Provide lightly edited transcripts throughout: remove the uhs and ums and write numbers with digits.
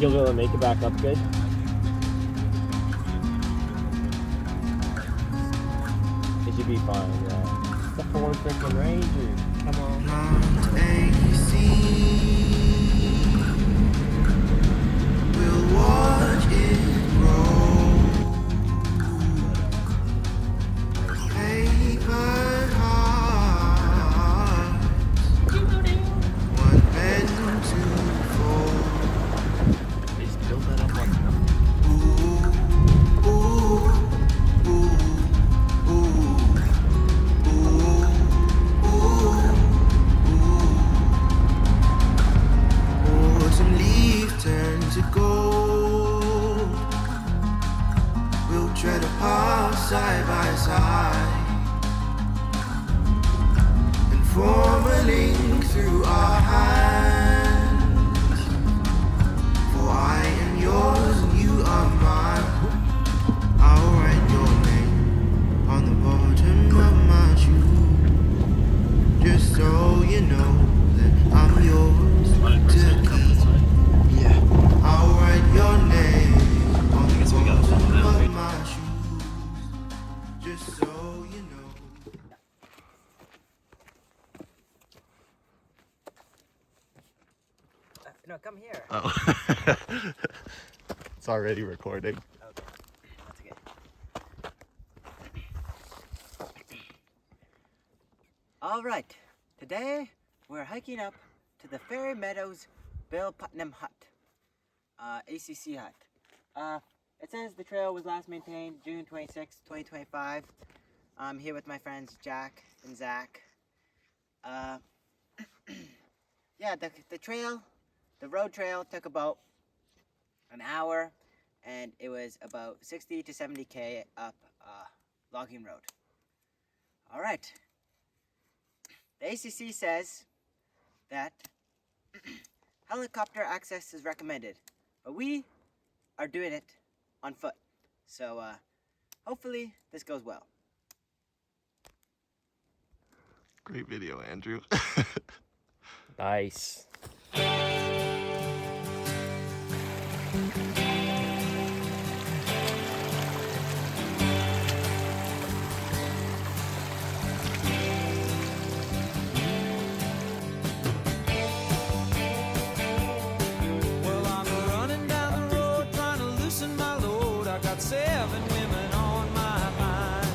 you'll be able to make it back up good? It should be fine, yeah. It's the Ford freaking Ranger. Come on. We'll watch it grow. Paper hearts, one meant to fall. They just built that up like Ooh, ooh, ooh, ooh. Autumn leaves turn to gold. We'll tread a path side by side and form a link through our hands. For I am yours and you are mine. I'll write your name on the bottom of my shoe, just so you know that I'm yours to keep. yeah. I'll write your name on the bottom of my shoes, just so you know. No, come here. Oh. It's already recording. Okay, that's okay. All right, today we're hiking up to the Fairy Meadows Putnam hut, ACC hut. It says the trail was last maintained June 26, 2025. I'm here with my friends Jack and Zach. Yeah, the trail, the road trail took about an hour, and it was about 60 to 70k up logging road. All right. The ACC says that helicopter access is recommended, but we are doing it on foot. So hopefully this goes well. Great video, Andrew. Nice. Well, I'm running down the road trying to loosen my load. I got 7 women on my mind.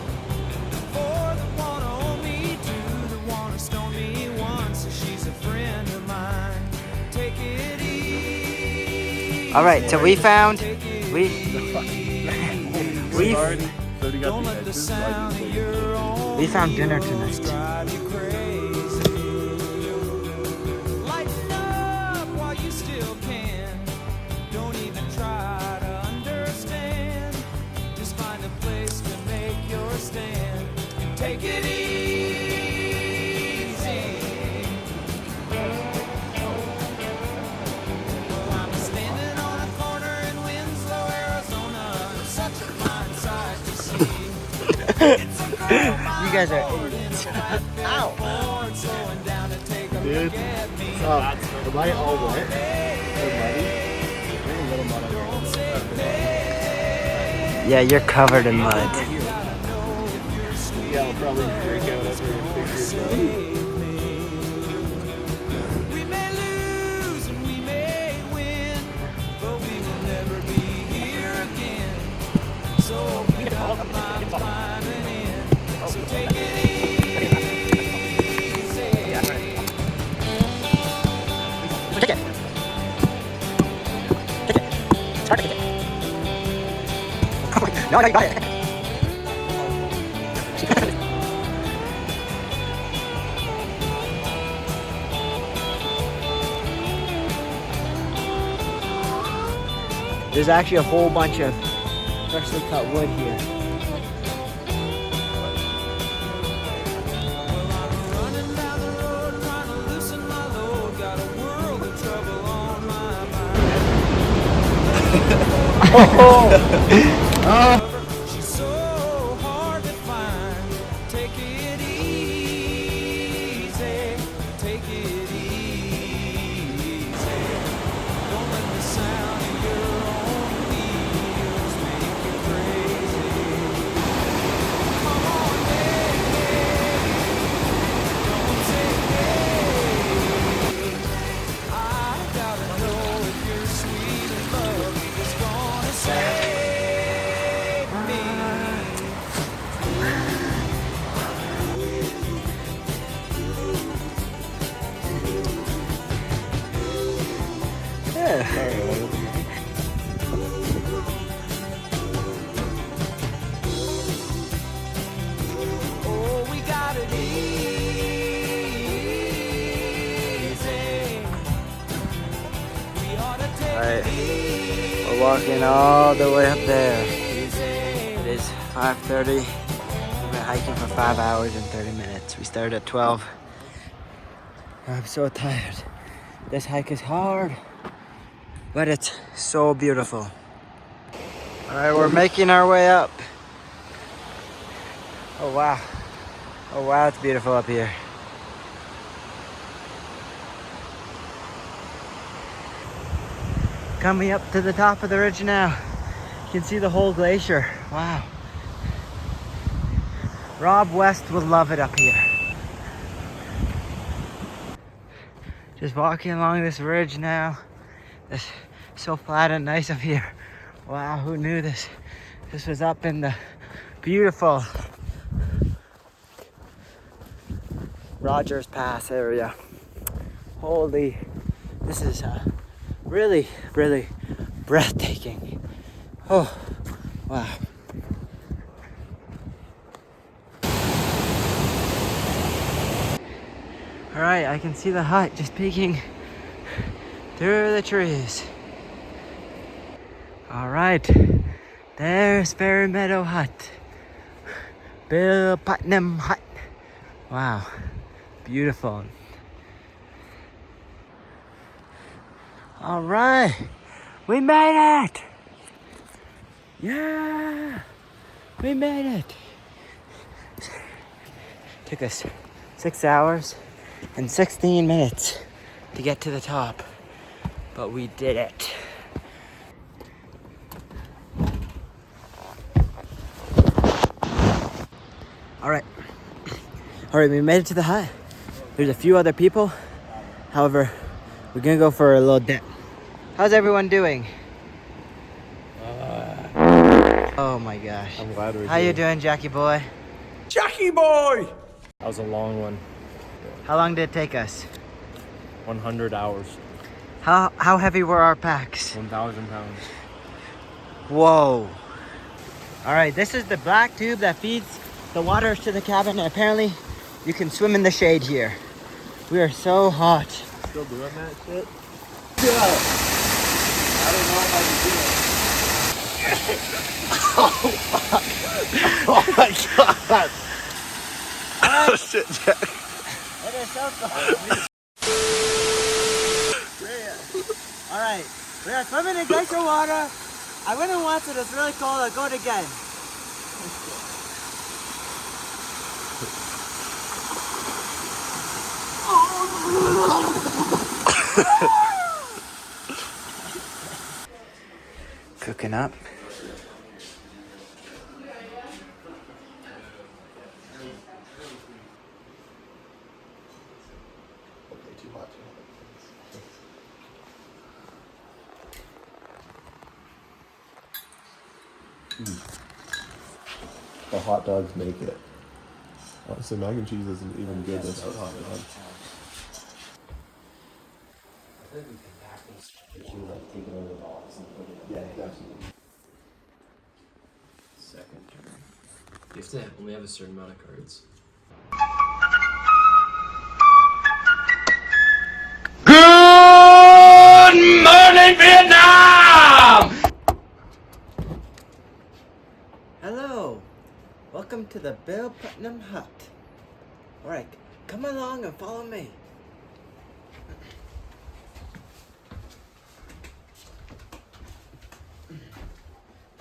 4 that wanna own me, 2 that wanna stone me, 1 so she's a friend of mine. Take it easy. All right, so we found Don't let the sound of your own we found dinner tonight. drive you crazy. Lighten up while you still can. Don't even try to understand. Just find a place to make your stand. Take it easy. Well, I'm standing on a corner in Winslow, Arizona. Such a fine sight to see. It's a girl You guys are idiots. Ow! Slowing down to take a Dude. look at me. Am I all wet? Or muddy? Bring a little mud on here. Yeah, you're covered in mud. Yeah, I'll probably freak out after a picture. We may lose and we may win, but we will never be here again. So open up my climbing in. So take it easy. Take it. Take it. It's hard to take it. No, you got it. There's actually a whole bunch of freshly cut wood here. Well, I'm running down the road trying to loosen my load. Got a world of trouble on my mind. She's so hard to find. Take it easy. Take it easy. Don't let the sound of Oh, we got it easy. We ought to take Alright, it easy. we're walking all the way up there. It is 5:30. We've been hiking for 5 hours and 30 minutes. We started at 12. I'm so tired. This hike is hard, but it's so beautiful. Alright, we're making our way up. Oh wow. Oh wow, it's beautiful up here. Coming up to the top of the ridge now. You can see the whole glacier. Wow. Rob West will love it up here. Just walking along this ridge now. It's so flat and nice up here. Wow, who knew this? This was up in the beautiful Rogers Pass area. Holy, this is really, really breathtaking. Oh, wow. All right, I can see the hut just peeking through the trees. All right, there's Fairy Meadow Hut. Bill Putnam Hut. Wow, beautiful. All right, we made it. Yeah, we made it. Took us 6 hours and 16 minutes to get to the top, but we did it. All right, we made it to the hut. There's a few other people. However, we're gonna go for a little dip. How's everyone doing? Oh my gosh. I'm glad we're How you doing, Jackie boy? Jackie boy! That was a long one. How long did it take us? 100 hours. How heavy were our packs? 1,000 pounds. Whoa. All right, this is the black tube that feeds the water to the cabin, and apparently you can swim in the shade here. We are so hot. Still doing that shit? Oh my god! Oh shit, Jack. It is so cold. All right, we are swimming in glacier water. I went in once, it was really cold. I'll go it again. Cooking up. Too hot. The hot dogs make it. Honestly, mac and cheese isn't even good without hot dogs. Yeah, definitely. Second turn. You have to only have a certain amount of cards. Good morning, Vietnam! Hello, welcome to the Bill Putnam Hut. All right, come along and follow me.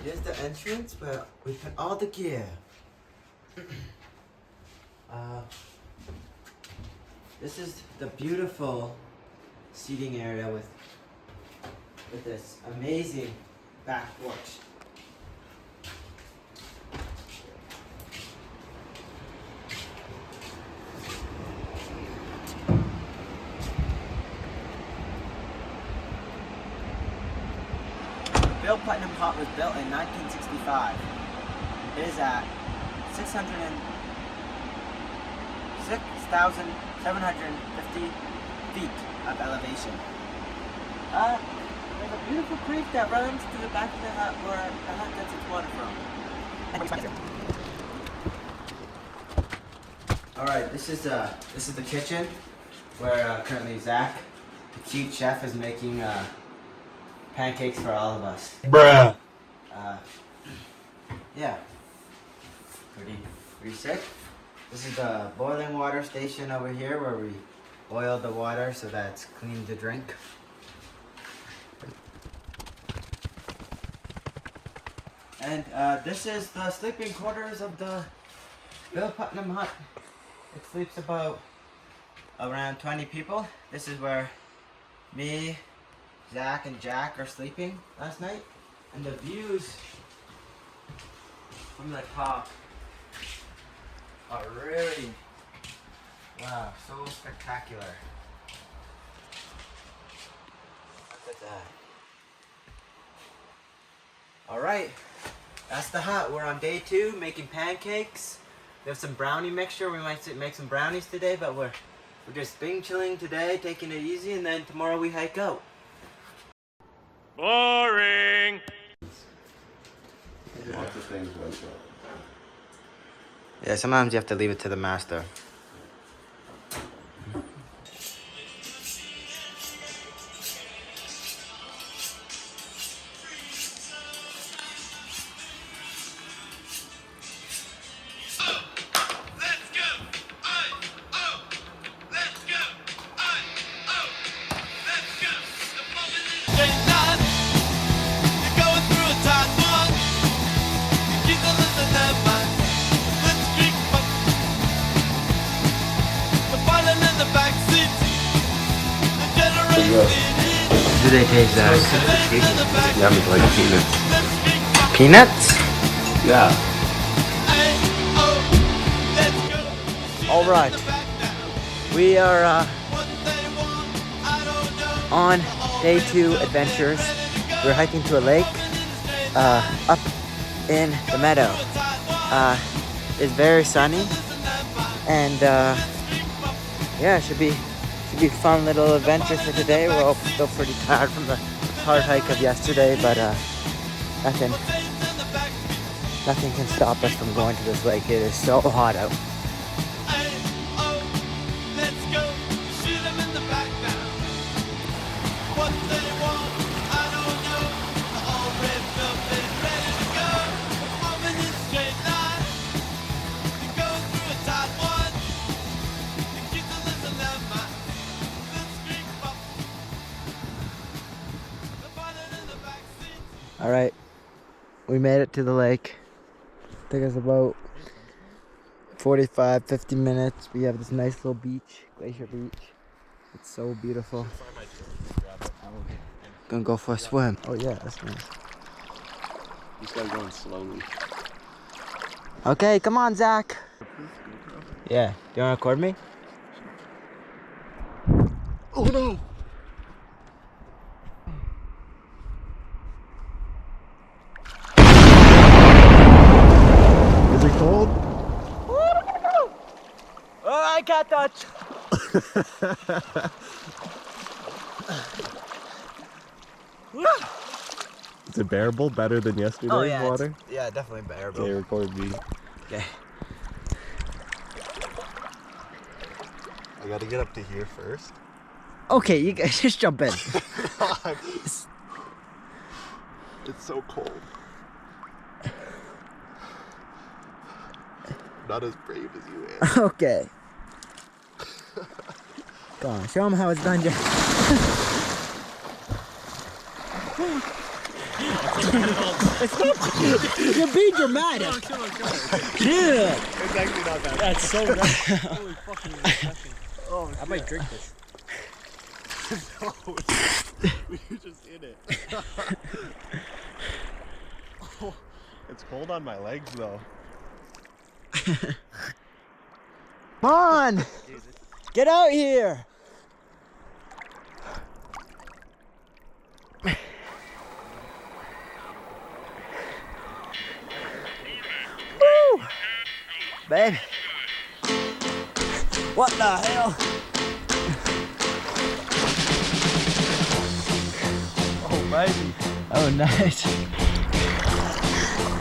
Here's the entrance where we put all the gear. This is the beautiful seating area with this amazing back porch. Bill Putnam Hut was built in 1965. It is at 6,750 feet of elevation. There's a beautiful creek that runs to the back of the hut where the hut gets its water from. All right, this is the kitchen where currently Zach, the cute chef, is making pancakes for all of us. Bruh. Yeah. Pretty sick. This is the boiling water station over here where we boil the water so that it's clean to drink. And this is the sleeping quarters of the Bill Putnam hut. It sleeps about around 20 people. This is where me, Zach, and Jack are sleeping last night. And the views from the top are really, wow, so spectacular. Look at that. All right, that's the hut. We're on day 2 making pancakes. We have some brownie mixture. We might make some brownies today, but we're just being chilling today, taking it easy, and then tomorrow we hike out. Boring. Lots of things went wrong. Yeah, sometimes you have to leave it to the master. Do they taste that? Yummy, like peanuts. Peanuts? Yeah. All right. We are on day 2 adventures. We're hiking to a lake up in the meadow. It's very sunny, and yeah, it should be a fun little adventure for today. We're all still pretty tired from the hard hike of yesterday, but nothing can stop us from going to this lake. It is so hot out. All right, we made it to the lake. Took us about 45-50 minutes. We have this nice little beach, Glacier Beach. It's so beautiful. Gonna go for a swim. Oh yeah, that's nice. You just gotta go in slowly. Okay, come on, Zach. Yeah, do you wanna record me? Oh no! Is it cold? Oh, I can't touch. Is it bearable? Better than yesterday's Oh yeah, water? yeah, definitely bearable. Okay, record me. Okay. I gotta get up to here first. Okay, you guys just jump in. It's so cold. Not as brave as you, Ann. Okay. Go on, show them how it's done, Jack. You're being dramatic. Yeah. It's actually not bad. That's so nice. Holy fucking disgusting. Oh, I might drink this. no, we were just in it. Oh, it's cold on my legs though. Come on! Get out here! Woo! Babe. What the hell? Oh Oh, nice.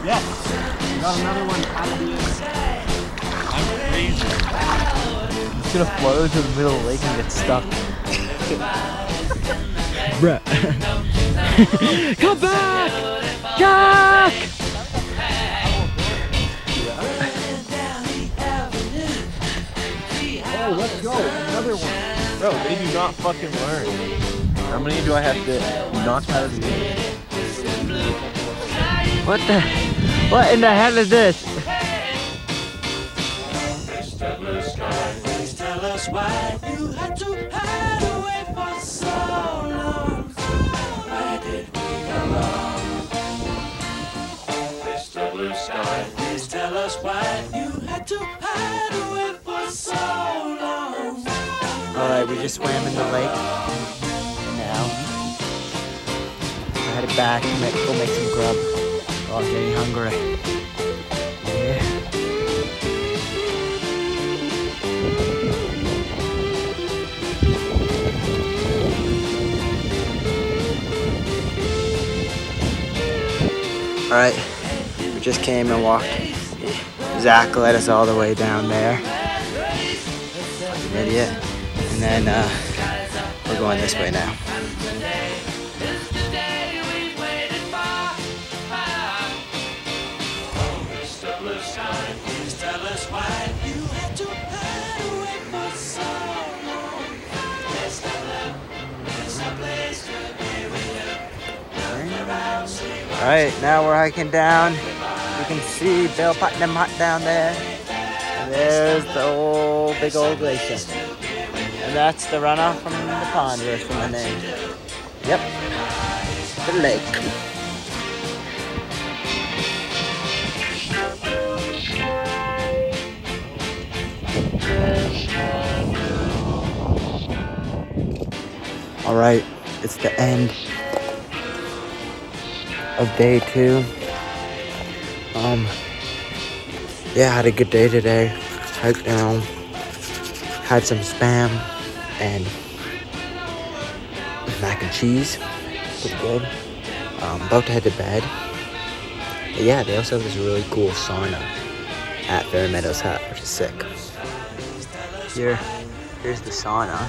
Yes. We got another one out of the I'm crazy. It's gonna float into the middle of the lake and get stuck. Bruh. Come back! Jack! Oh, let's go. Another one. Bro, they do not fucking learn. How many do I have to knock out of the game? What in the hell is this? Please tell us why you had to hide away for so long. Where did we go wrong? Mr. Blue Sky, please tell us why you had to hide away for so long. Alright, we just swam in the lake. And now we're headed back to go make some grub. Oh, I'm getting hungry. Yeah. Alright, we just came and walked. Zach led us all the way down there. Like an idiot. And then we're going this way now. Mr. Blue Sky, please tell us why you had to hide away for so long. Mr. Blue, it's a place to be with you. Look around, see what Alright, now we're hiking down. You can see Putnam Hut down there. And there's the big old glacier. And that's the runoff from the pond, where's from the name. Yep, the lake. Alright, it's the end of day 2. Yeah, had a good day today. Hiked down, had some spam and mac and cheese. Pretty good. About to head to bed. But yeah, they also have this really cool sauna at Meadows Hut, which is sick. Here's the sauna.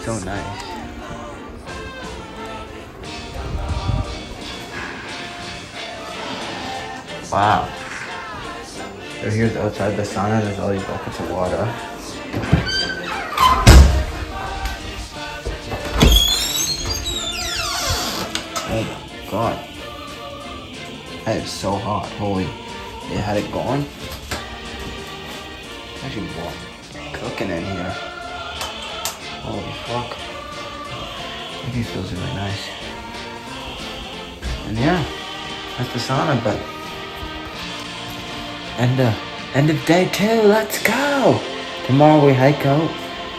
So nice. Wow. So here's outside the sauna, there's all these buckets of water. Oh my god. That is so hot. Holy. They had it going. Actually cooking in here. Holy fuck. Maybe it feels really nice. And yeah, that's the sauna, but end of day 2, let's go! Tomorrow we hike out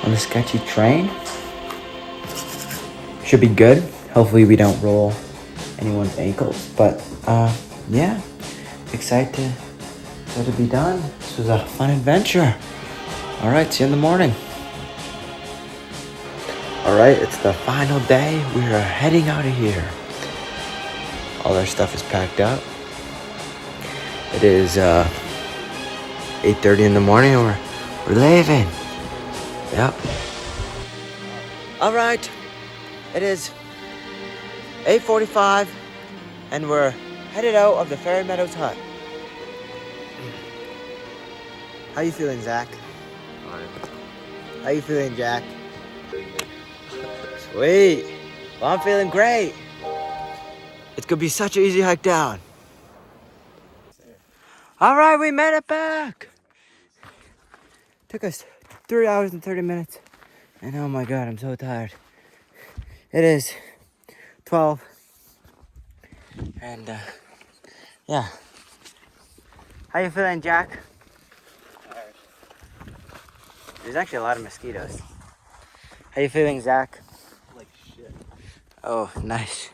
on the sketchy train. Should be good. Hopefully we don't roll anyone's ankles. But yeah, excited to be done. This was a fun adventure. Alright, see you in the morning. Alright, it's the final day. We are heading out of here. All our stuff is packed up. It is 8:30 in the morning and we're leaving. Yep. Alright, it is 8:45 and we're headed out of the Meadows Hut. How you feeling, Zach? How you feeling, Jack? Sweet. Well, I'm feeling great. It's gonna be such an easy hike down. All right, we made it back. Took us 3 hours and 30 minutes. And oh my God, I'm so tired. It is 12. And yeah. How you feeling, Jack? Tired. There's actually a lot of mosquitoes. How you feeling, Zach? Like shit. Oh, nice.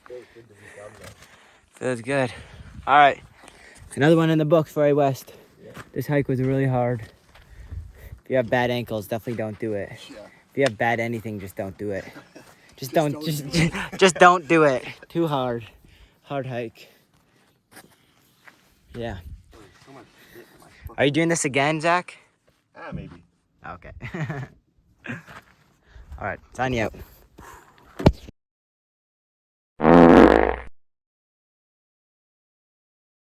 Feels good to be done though. Feels good. All right. Another one in the books for A West. Yeah. This hike was really hard. If you have bad ankles, definitely don't do it. Yeah. If you have bad anything, just don't do it. Just don't do it. Too hard. Hard hike. Yeah. Are you doing this again, Zach? Maybe. Okay. All right, signing out.